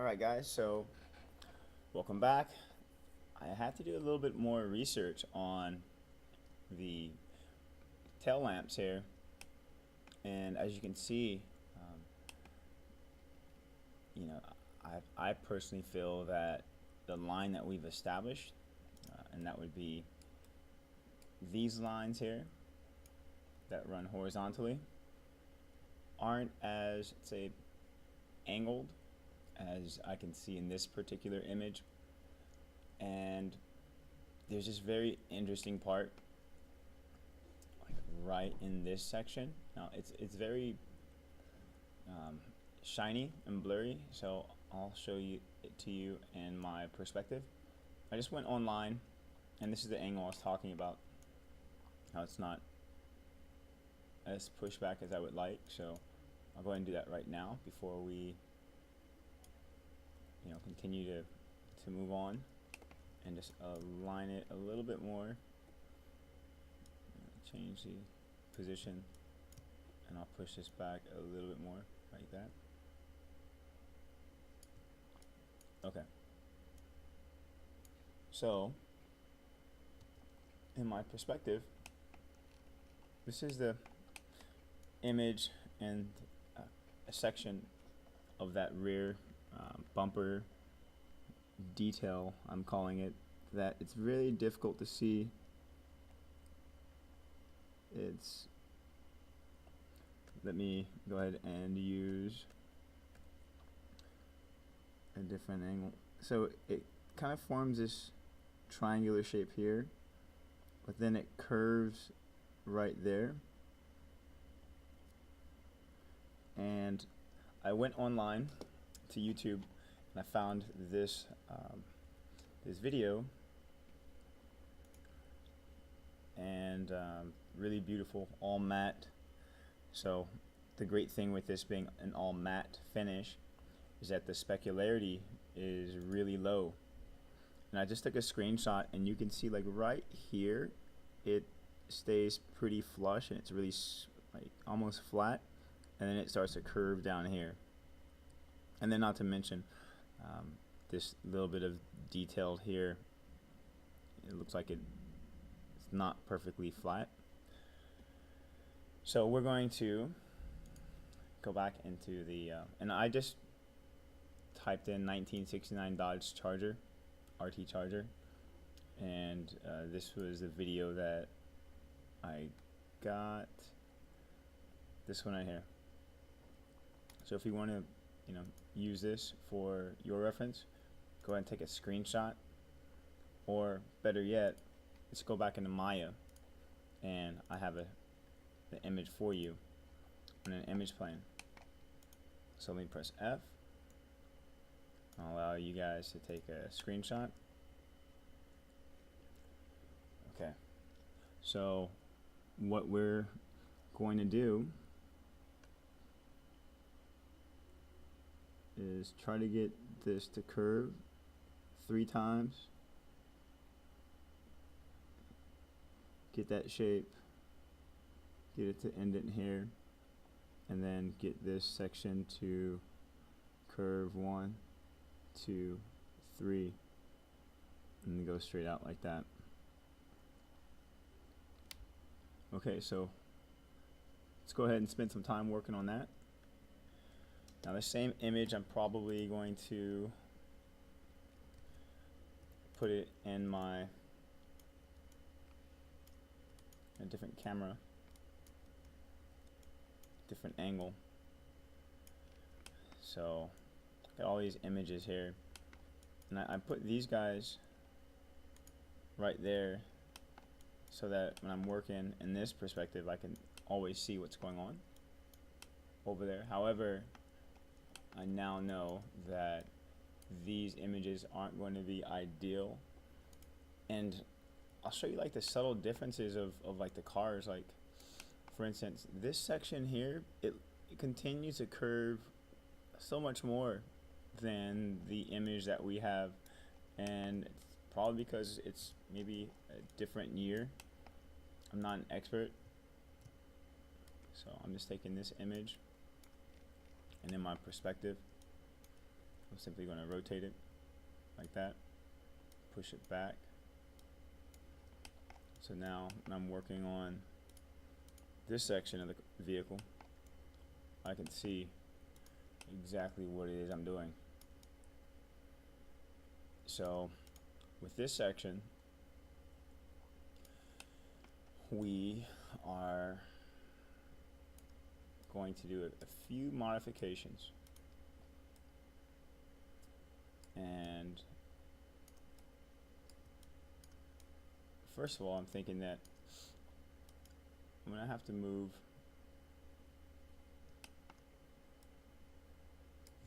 Alright guys, so welcome back. I had to do a little bit more research on the tail lamps here, and as you can see, you know, I personally feel that the line that we've established, and that would be these lines here that run horizontally, aren't as, say, angled as I can see in this particular image. And there's this very interesting part, like right in this section. Now it's very shiny and blurry, so I'll show you it to you in my perspective. I just went online, and this is the angle I was talking about. How it's not as pushed back as I would like, so I'll go ahead and do that right now before we continue to move on, and just align it a little bit more. Change the position, and I'll push this back a little bit more, like that. Okay. So, in my perspective, this is the image and a section of that rear bumper detail, I'm calling it, that it's really difficult to see. Let me go ahead and use a different angle. So it kind of forms this triangular shape here, but then it curves right there. And I went online to YouTube, and I found this this video, and really beautiful, all matte. So the great thing with this being an all matte finish is that the specularity is really low. And I just took a screenshot, and you can see, like, right here it stays pretty flush, and it's really like almost flat, and then it starts to curve down here. And then, not to mention this little bit of detail here, it looks like it's not perfectly flat. So we're going to go back into the and I just typed in 1969 Dodge Charger, RT Charger, and this was the video that I got, this one right here. So if you want to use this for your reference, go ahead and take a screenshot, or better yet, let's go back into Maya, and I have the image for you on an image plane. So let me press F. I'll allow you guys to take a screenshot. Okay, so what we're going to do is try to get this to curve 3 times, get that shape, get it to end in here, and then get this section to curve 1, 2, 3, and then go straight out like that. Okay, so let's go ahead and spend some time working on that. Now, the same image, I'm probably going to put it in a different camera, different angle. So got all these images here, and I put these guys right there so that when I'm working in this perspective, I can always see what's going on over there. However, I now know that these images aren't going to be ideal, and I'll show you like the subtle differences of like the cars. Like, for instance, this section here, it continues to curve so much more than the image that we have, and it's probably because it's maybe a different year. I'm not an expert, so I'm just taking this image, and in my perspective, I'm simply going to rotate it like that, push it back. So now when I'm working on this section of the vehicle, I can see exactly what it is I'm doing. So with this section, we are going to do a few modifications. And first of all, I'm thinking that I'm going to have to move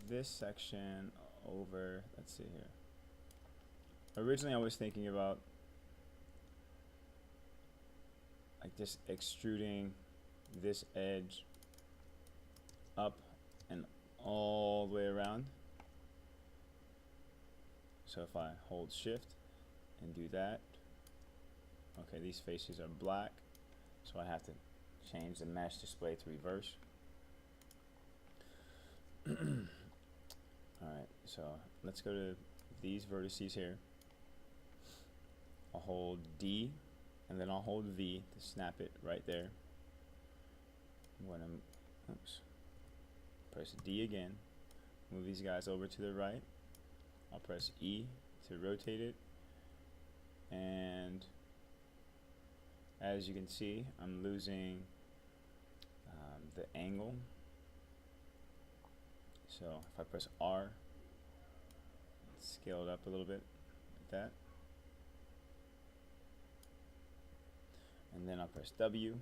this section over. Let's see here. Originally I was thinking about like just extruding this edge up and all the way around. So if I hold shift and do that, okay, these faces are black, so I have to change the mesh display to reverse. Alright, so let's go to these vertices here. I'll hold D and then I'll hold V to snap it right there. I'm going to press D again, move these guys over to the right. I'll press E to rotate it, and as you can see, I'm losing the angle. So if I press R, scale it up a little bit like that, and then I'll press W,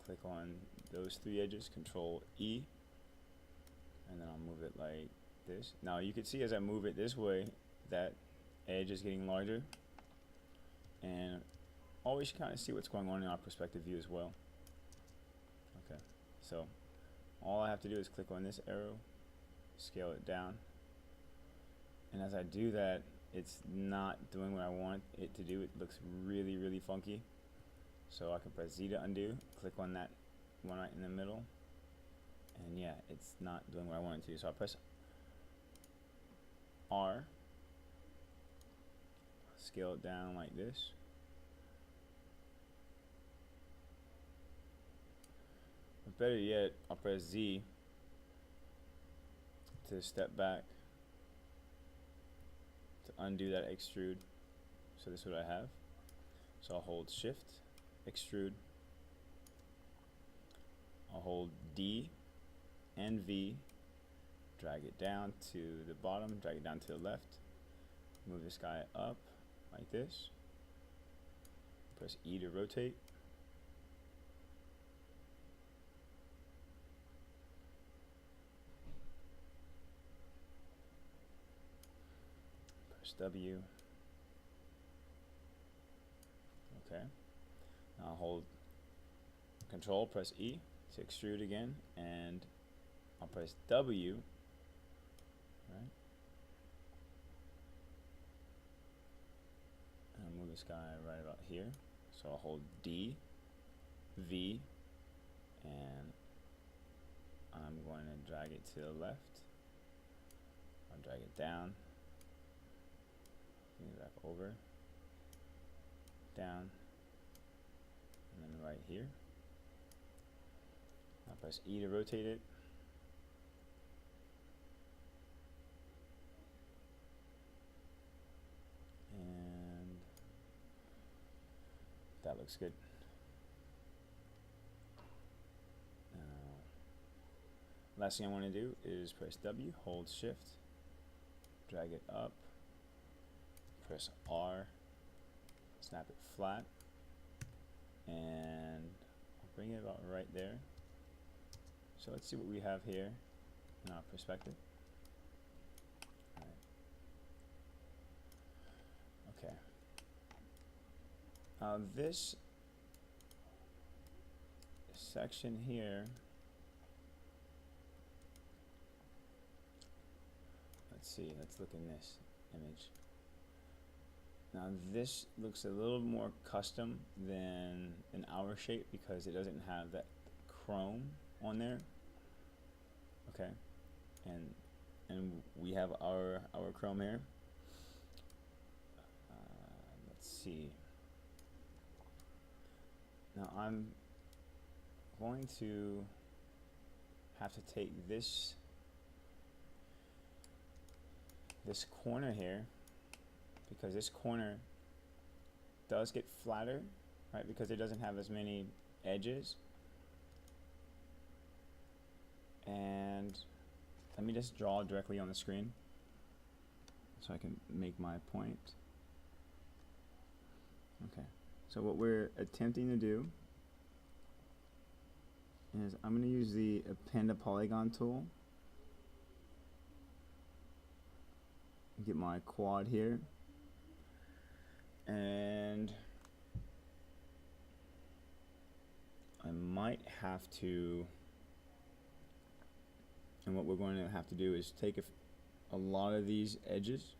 click on those three edges, Control E, and then I'll move it like this. Now you can see as I move it this way, that edge is getting larger, and always kind of see what's going on in our perspective view as well. Okay, so all I have to do is click on this arrow, scale it down, and as I do that, it's not doing what I want it to do. It looks really, really funky. So I can press Z to undo, click on that one right in the middle, and yeah, it's not doing what I want it to do. So I press R, scale it down like this. But better yet, I'll press Z to step back to undo that extrude. So this is what I have. So I'll hold shift, extrude, I'll hold D and V, drag it down to the bottom, drag it down to the left, move this guy up like this, press E to rotate, press W, okay, now I'll hold Control, press E to extrude again, and I'll press W, right, and I'll move this guy right about here. So I'll hold D, V, and I'm going to drag it to the left. I'll drag it down, bring it back over, down, and then right here. I'll press E to rotate it, and that looks good. Last thing I want to do is press W, hold shift, drag it up, press R, snap it flat, and I'll bring it about right there. So let's see what we have here in our perspective. Okay. This section here, let's see, let's look in this image. Now this looks a little more custom than an hour shape because it doesn't have that chrome on there. Okay, we have our chrome here. Let's see. Now I'm going to have to take this corner here, because this corner does get flatter, right? Because it doesn't have as many edges. And let me just draw directly on the screen so I can make my point. Okay, so what we're attempting to do is I'm going to use the append a polygon tool. Get my quad here, and I might have to, and what we're going to have to do is take a lot of these edges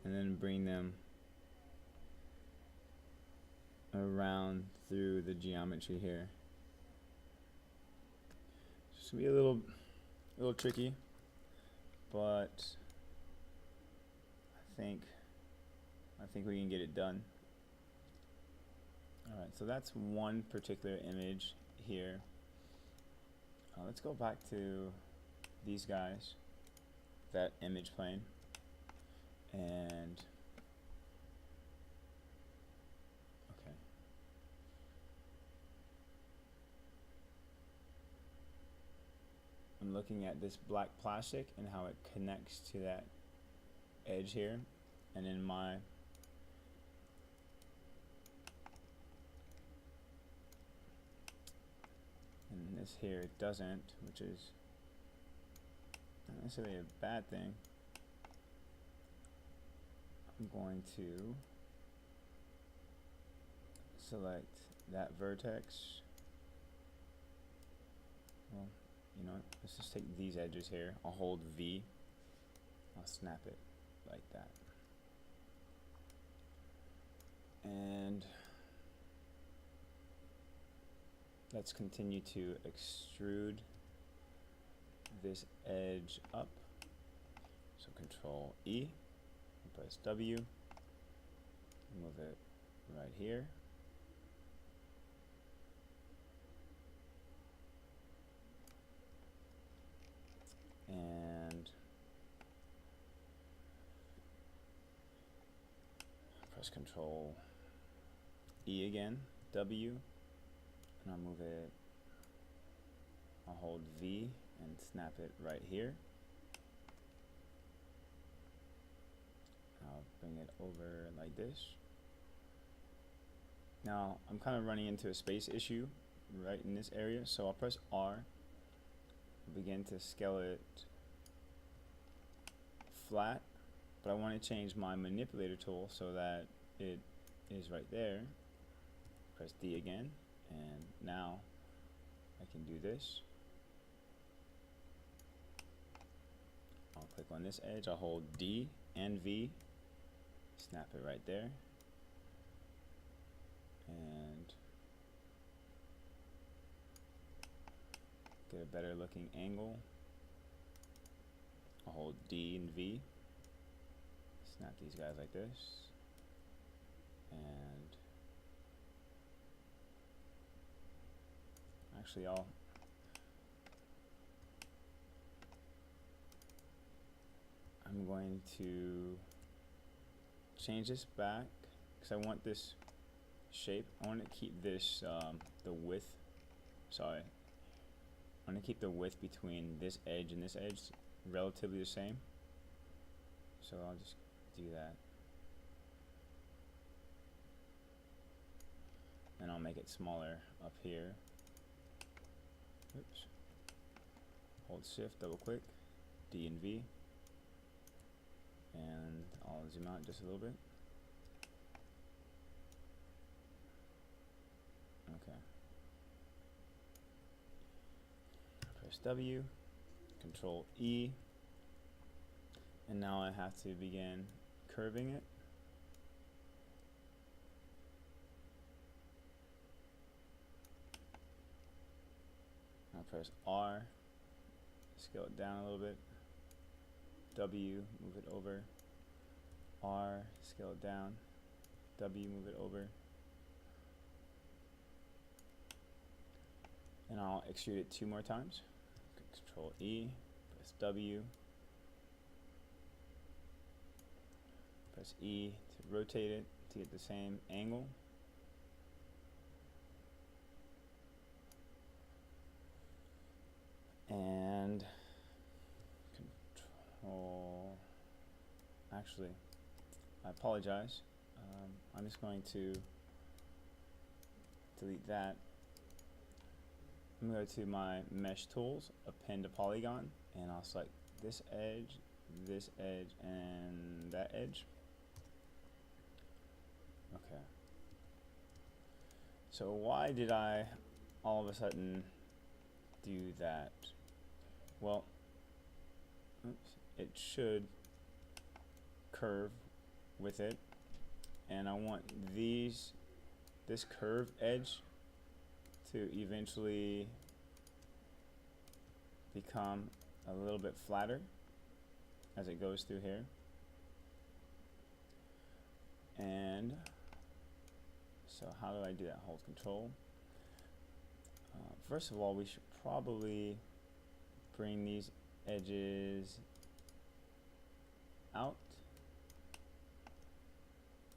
and then bring them around through the geometry here. It's gonna be a little tricky, but I think we can get it done. Alright, so that's one particular image here. Let's go back to these guys, that image plane, and okay. I'm looking at this black plastic and how it connects to that edge here, and in my this here it doesn't, which is not necessarily a bad thing. I'm going to select that vertex. Well, you know what? Let's just take these edges here. I'll hold V. I'll snap it like that. And let's continue to extrude this edge up. So Control E, and press W, move it right here. And press Control E again, W, and I'll move it, I'll hold V and snap it right here. I'll bring it over like this. Now I'm kind of running into a space issue right in this area, so I'll press R, begin to scale it flat, but I want to change my manipulator tool so that it is right there. Press D again, and now I can do this. I'll click on this edge, I'll hold D and V, snap it right there, and get a better looking angle. I'll hold D and V, snap these guys like this, and actually I'm going to change this back because I want this shape. I want to keep this the width. Sorry, I want to keep the width between this edge and this edge relatively the same. So I'll just do that, and I'll make it smaller up here. Oops. Hold Shift, double click, D and V, and I'll zoom out just a little bit. Okay. Press W, Control E, and now I have to begin curving it. I'll press R, scale it down a little bit. W, move it over. R, scale it down. W, move it over. And I'll extrude it 2 more times. Control E, press W, press E to rotate it to get the same angle. And control, actually, I apologize. I'm just going to delete that. I'm going to go to my mesh tools, append to polygon, and I'll select this edge, and that edge. Okay. So why did I all of a sudden do that? Well, oops, it should curve with it, and I want this curved edge to eventually become a little bit flatter as it goes through here. And so how do I do that? Hold control. First of all, we should probably bring these edges out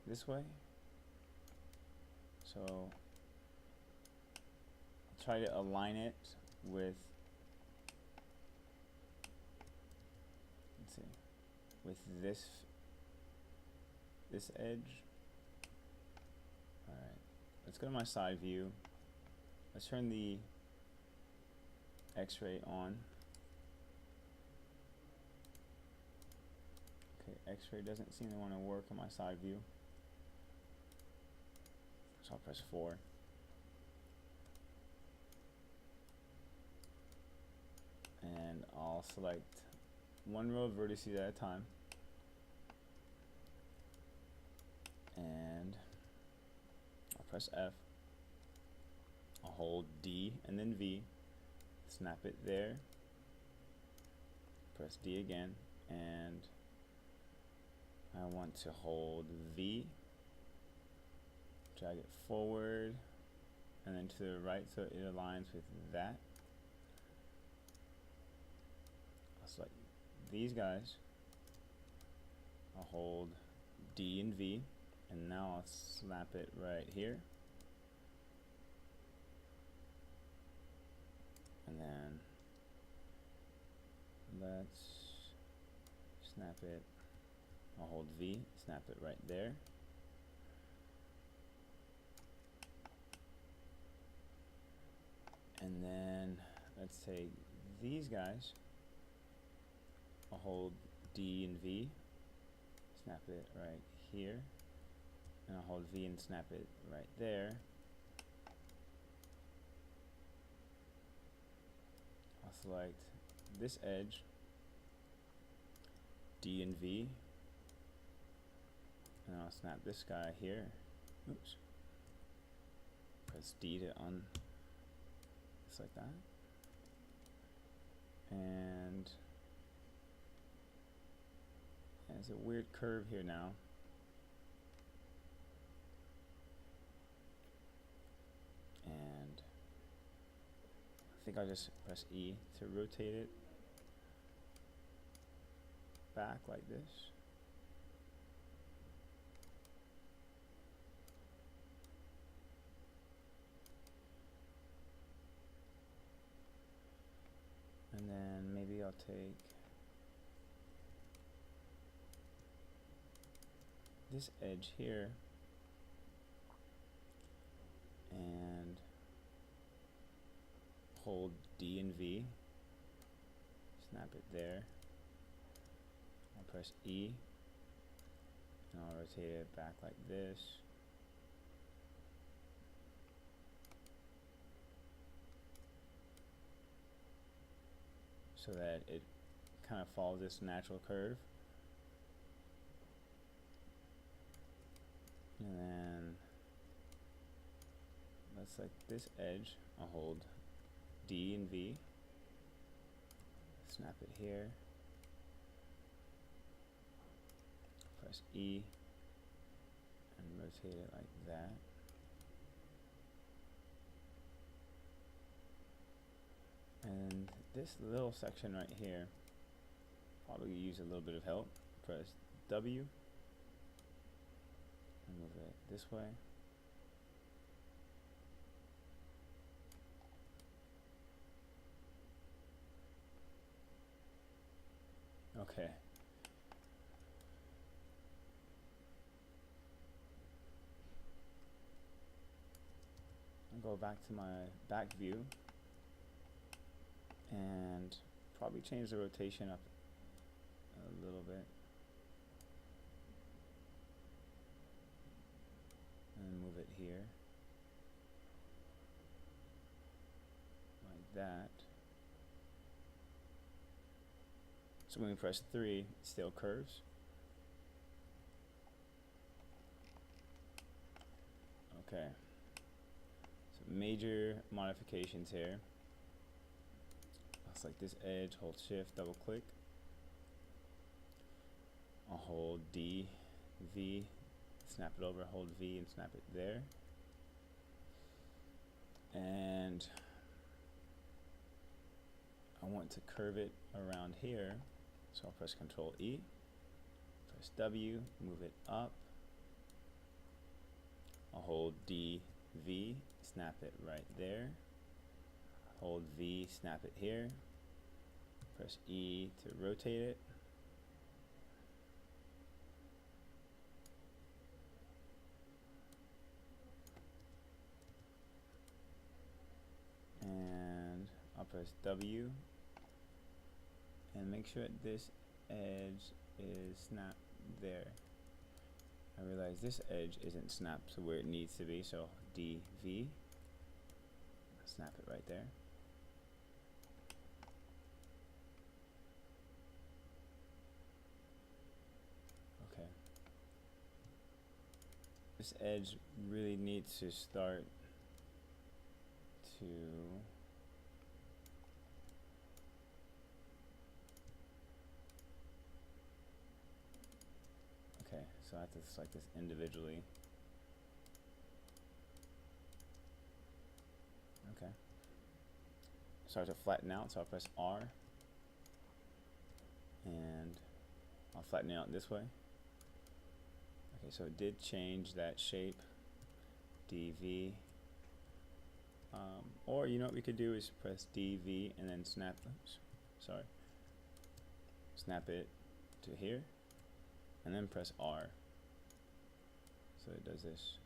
this way. So I'll try to align it with, let's see, with this edge. Alright, let's go to my side view. Let's turn the X-ray on. Okay, X-ray doesn't seem to want to work on my side view. So I'll press 4. And I'll select one row of vertices at a time. And I'll press F. I'll hold D and then V. Snap it there. Press D again. And I want to hold V. Drag it forward and then to the right so it aligns with that. I'll select these guys. I'll hold D and V, and now I'll snap it right here. And then let's snap it. I'll hold V, snap it right there. And then let's take these guys. I'll hold D and V, snap it right here, and I'll hold V and snap it right there. I'll select this edge, D and V, and I'll snap this guy here. Oops. Press D to just like that. And there's a weird curve here now. And I think I'll just press E to rotate it back like this. And then maybe I'll take this edge here and hold D and V, snap it there. I'll press E and I'll rotate it back like this. So that it kind of follows this natural curve. And then let's select this edge. I'll hold D and V, snap it here, press E, and rotate it like that. And this little section right here probably use a little bit of help. Press W and move it this way. Okay. I'll go back to my back view and probably change the rotation up a little bit. And move it here. Like that. So when we press 3, it still curves. Okay. So major modifications here. Looks like this edge, hold shift, double click. I'll hold D, V, snap it over, hold V and snap it there. And I want to curve it around here. So I'll press Control E, press W, move it up. I'll hold D, V, snap it right there. Hold V, snap it here. Press E to rotate it. And I'll press W and make sure that this edge is snapped there. I realize this edge isn't snapped to where it needs to be, so DV, snap it right there. Okay. This edge really needs to start to so I have to select this individually. Okay. Start to flatten out, so I'll press R and I'll flatten it out this way. Okay, so it did change that shape, DV. Or you know what we could do is press DV and then snap, snap it to here and then press R. So it does this.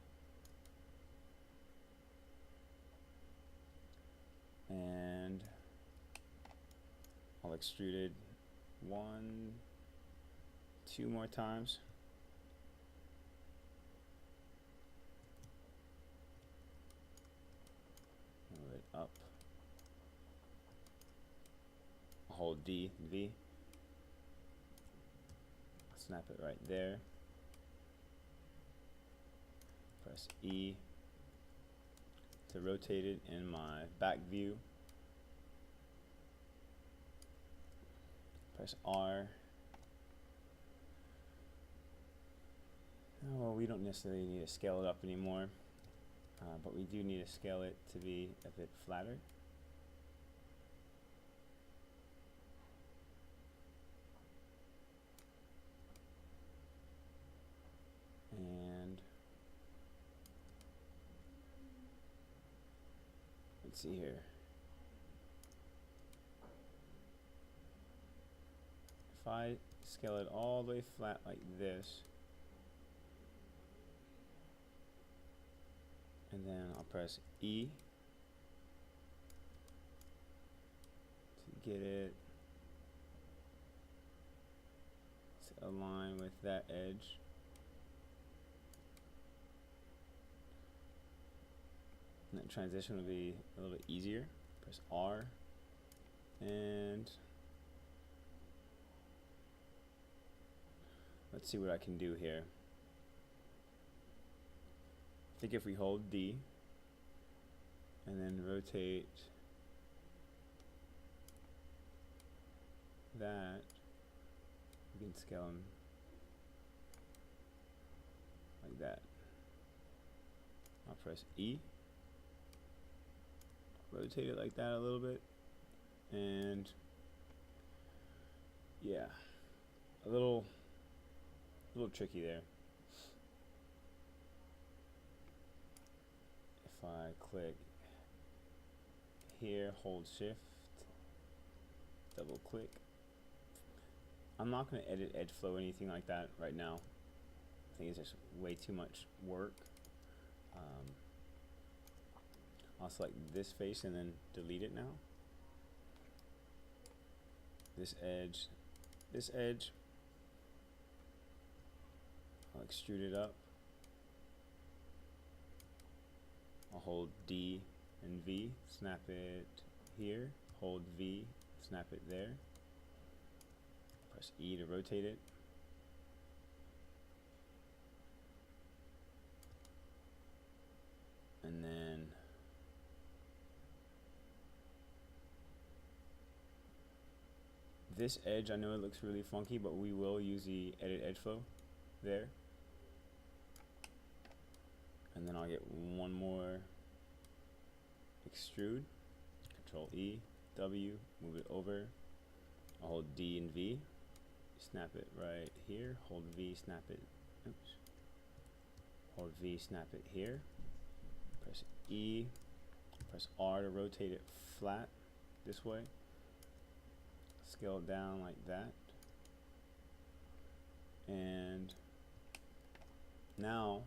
And I'll extrude it 2 more times. Move it up. I'll hold D, V. Snap it right there. Press E to rotate it in my back view. Press R. Oh, well, we don't necessarily need to scale it up anymore, but we do need to scale it to be a bit flatter. And let's see here. If I scale it all the way flat like this, and then I'll press E to get it to align with that edge. And that transition will be a little bit easier. Press R and let's see what I can do here. I think if we hold D and then rotate that, we can scale them like that. I'll press E, rotate it like that a little bit, and yeah, a little tricky there. If I click here, hold shift, double click. I'm not going to edit edge flow or anything like that right now. I think it's just way too much work. I'll select this face and then delete it now. This edge, I'll extrude it up. I'll hold D and V, snap it here, hold V, snap it there. Press E to rotate it. And then this edge, I know it looks really funky, but we will use the edit edge flow there. And then I'll get one more extrude, Control E, W, move it over. I'll hold D and V, snap it right here, hold V, snap it, oops, hold V, snap it here, press E, press R to rotate it flat this way, scale it down like that, and now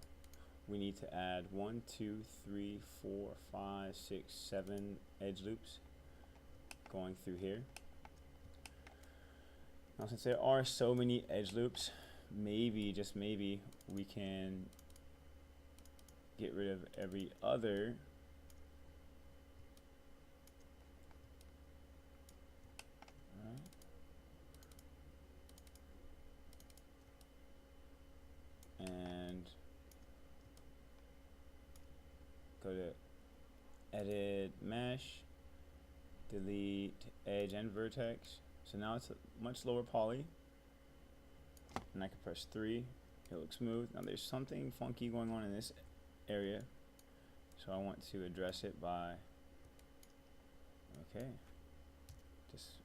we need to add 1, 2, 3, 4, 5, 6, 7 edge loops going through here. Now since there are so many edge loops, maybe, just maybe, we can get rid of every other and go to edit mesh, delete edge and vertex. So now it's a much lower poly, and I can press 3, it looks smooth. Now there's something funky going on in this area, so I want to address it by, okay, just,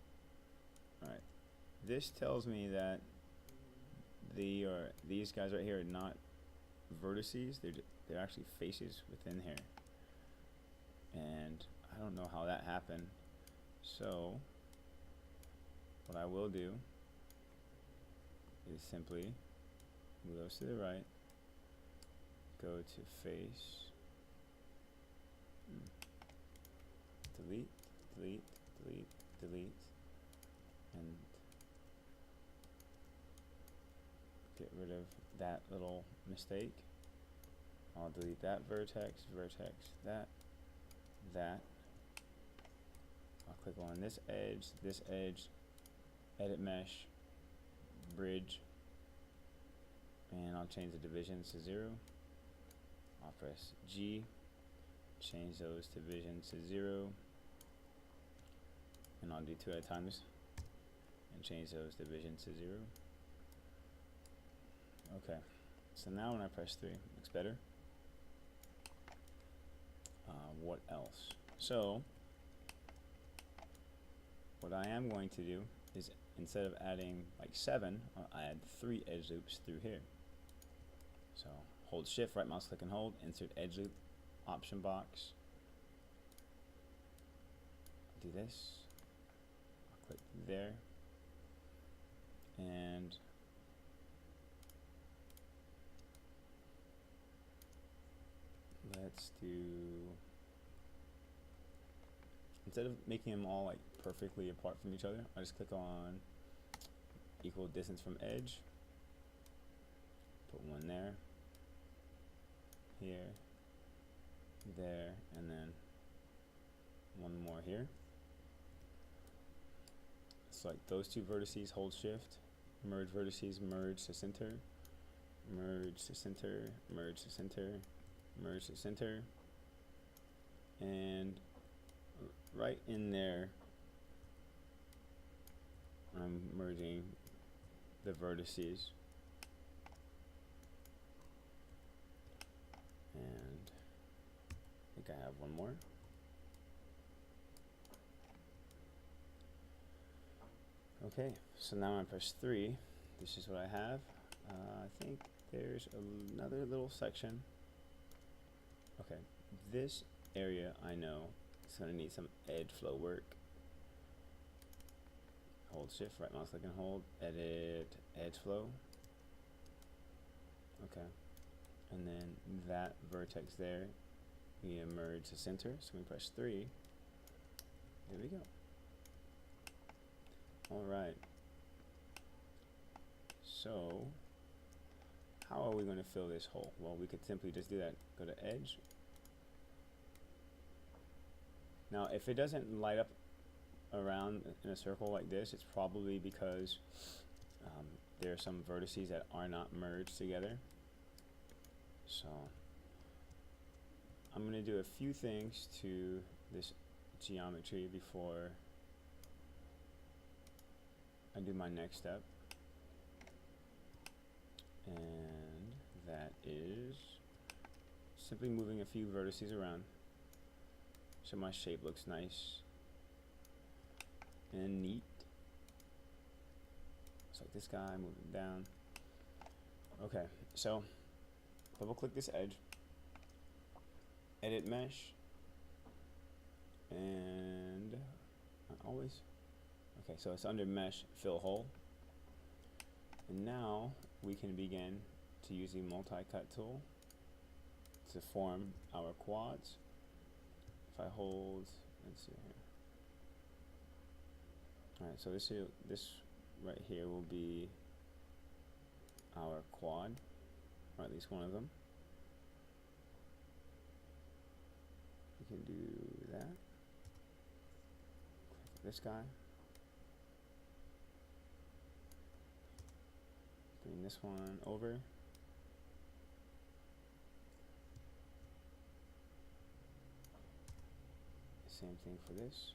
alright, this tells me that these guys right here are not vertices, they're actually faces within here, and I don't know how that happened. So what I will do is simply move those to the right, go to face, delete, delete, delete, delete, and get rid of that little mistake. I'll delete that vertex, that. I'll click on this edge, edit mesh, bridge, and I'll change the divisions to 0. I'll press G, change those divisions to 0, and I'll do 2 at a time and change those divisions to 0. Okay, so now when I press 3, it looks better. What else? So what I am going to do is, instead of adding like 7, I'll add 3 edge loops through here. So hold shift, right mouse click and hold, insert edge loop, option box, do this, I'll click there, and let's do, instead of making them all like perfectly apart from each other, I just click on equal distance from edge, put one there, here, there, and then one more here. Select those 2 vertices, hold shift, merge vertices, merge to center, merge to center, merge to center, merge to center, and right in there, I'm merging the vertices. And I think I have one more. Okay, so now I press 3. This is what I have. I think there's another little section. Okay, this area I know is going to need some edge flow work. Hold shift, right mouse click and hold, edit edge flow. Okay, and then that vertex there, we merge the center, so we press 3. There we go. Alright, so how are we going to fill this hole? Well, we could simply just do that. Go to edge. Now if it doesn't light up around in a circle like this, it's probably because there are some vertices that are not merged together. So I'm going to do a few things to this geometry before I do my next step, and that is simply moving a few vertices around so my shape looks nice and neat. It's like this guy, move it down. Okay, so double click this edge, edit mesh, and always, okay, so it's under mesh, fill hole. And now we can begin to use the multi-cut tool to form our quads. If I hold, let's see here. Alright, so this right here will be our quad, or at least one of them. We can do that. Click this guy. Bring this one over. Same thing for this.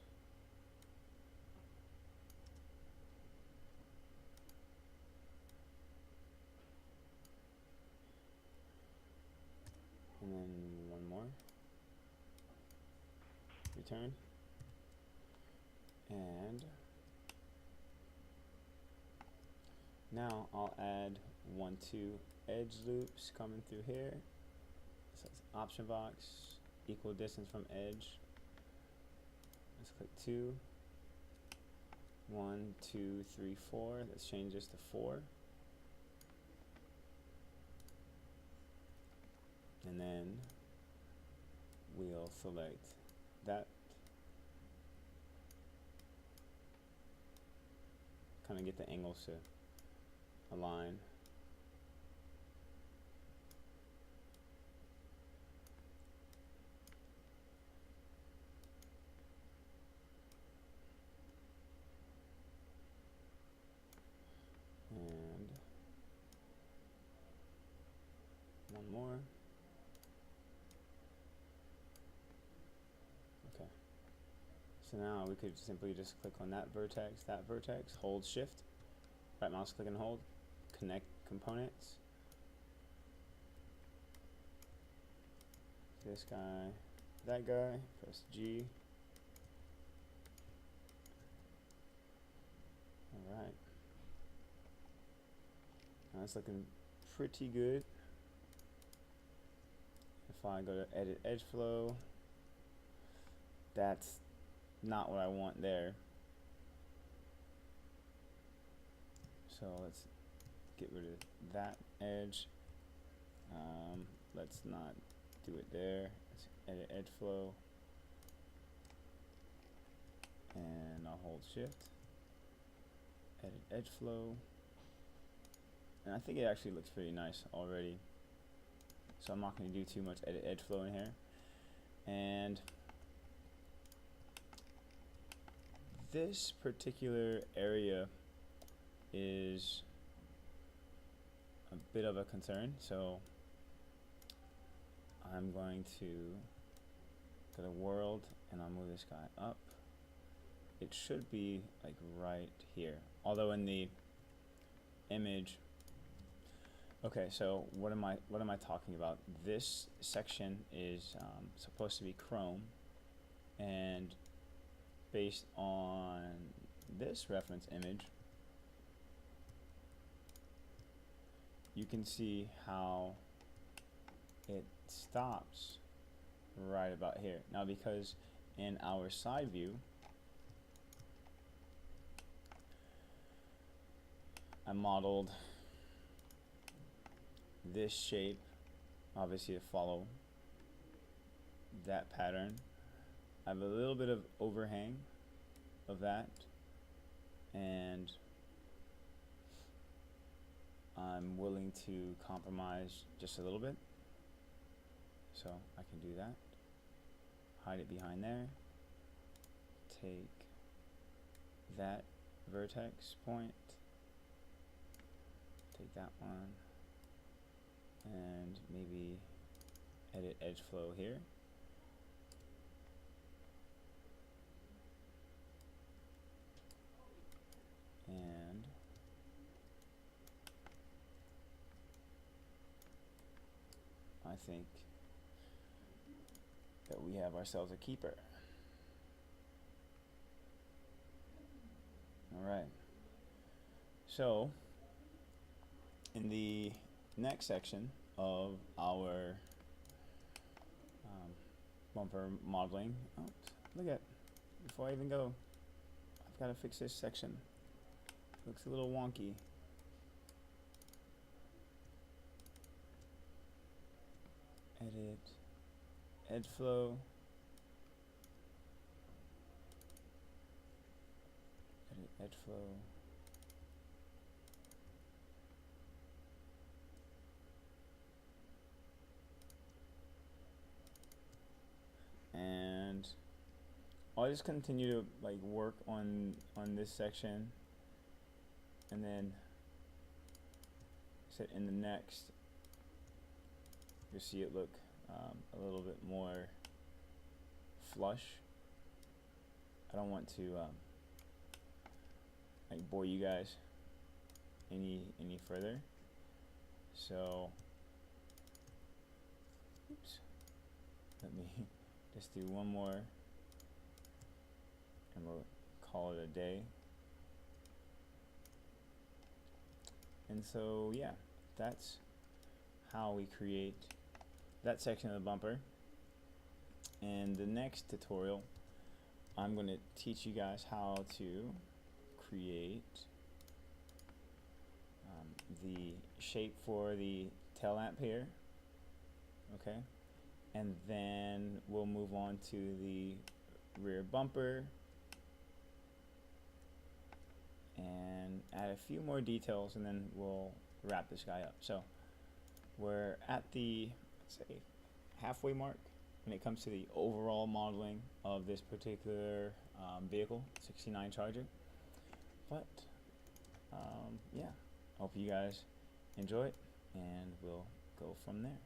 And then one more. Return. And now I'll add 1, 2 edge loops coming through here. So it's option box, equal distance from edge. Let's click 2. 1, 2, 3, 4. Let's change this to 4. And then we'll select that. Kind of get the angles to align. And one more. Okay. So now we could simply just click on that vertex, hold shift, right mouse click and hold, connect components. This guy, that guy, press G. Alright. Now it's looking pretty good. If I go to edit edge flow, that's not what I want there. So let's get rid of that edge. Let's not do it there. Let's edit edge flow. And I'll hold shift. Edit edge flow. And I think it actually looks pretty nice already. So I'm not going to do too much edit edge flow in here. And this particular area is a bit of a concern, so I'm going to go to world and I'll move this guy up it should be like right here. Although in the image, okay, so what am I talking about? This section is supposed to be chrome, and based on this reference image, you can see how it stops right about here. Now, because in our side view, I modeled this shape, obviously to follow that pattern. I have a little bit of overhang of that, and I'm willing to compromise just a little bit, so I can do that. Hide it behind there. Take that vertex point, take that one, and maybe edit edge flow here. And I think that we have ourselves a keeper. Alright, so in the next section of our bumper modeling, oh, look at, before I even go, I've got to fix this section. Looks a little wonky. Edit edge flow. Edit edge flow. And I'll just continue to like work on this section, and then set in the next, you'll see it look a little bit more flush. I don't want to like bore you guys any further, so oops, let me just do one more and we'll call it a day. And so yeah, that's how we create that section of the bumper. And the next tutorial, I'm going to teach you guys how to create the shape for the tail lamp here, okay? And then we'll move on to the rear bumper and add a few more details, and then we'll wrap this guy up. So we're at the, let's say, halfway mark when it comes to the overall modeling of this particular vehicle, 69 Charger. But yeah, hope you guys enjoy it, and we'll go from there.